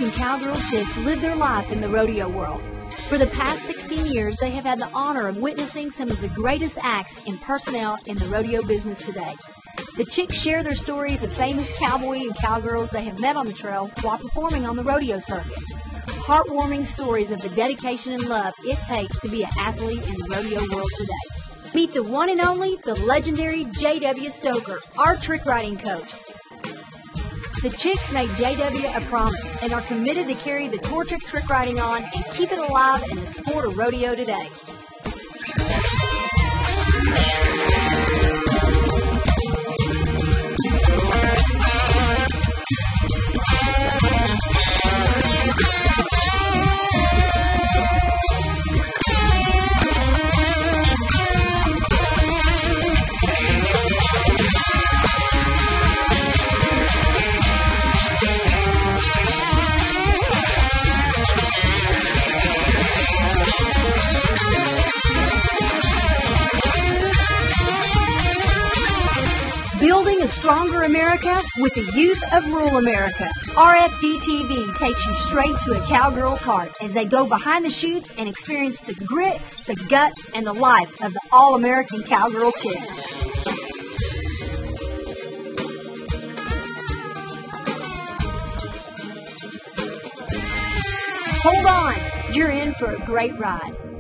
All-American Cowgirl Chicks live their life in the rodeo world. For the past 16 years, they have had the honor of witnessing some of the greatest acts and personnel in the rodeo business today. The Chicks share their stories of famous cowboy and cowgirls they have met on the trail while performing on the rodeo circuit. Heartwarming stories of the dedication and love it takes to be an athlete in the rodeo world today. Meet the one and only, the legendary J.W. Stoker, our trick riding coach. The Chicks made J.W. a promise and are committed to carry the torch of trick riding on and keep it alive in the sport of rodeo today. Building a stronger America with the youth of rural America. RFD-TV takes you straight to a cowgirl's heart as they go behind the chutes and experience the grit, the guts, and the life of the All-American Cowgirl Chicks. Hold on, you're in for a great ride.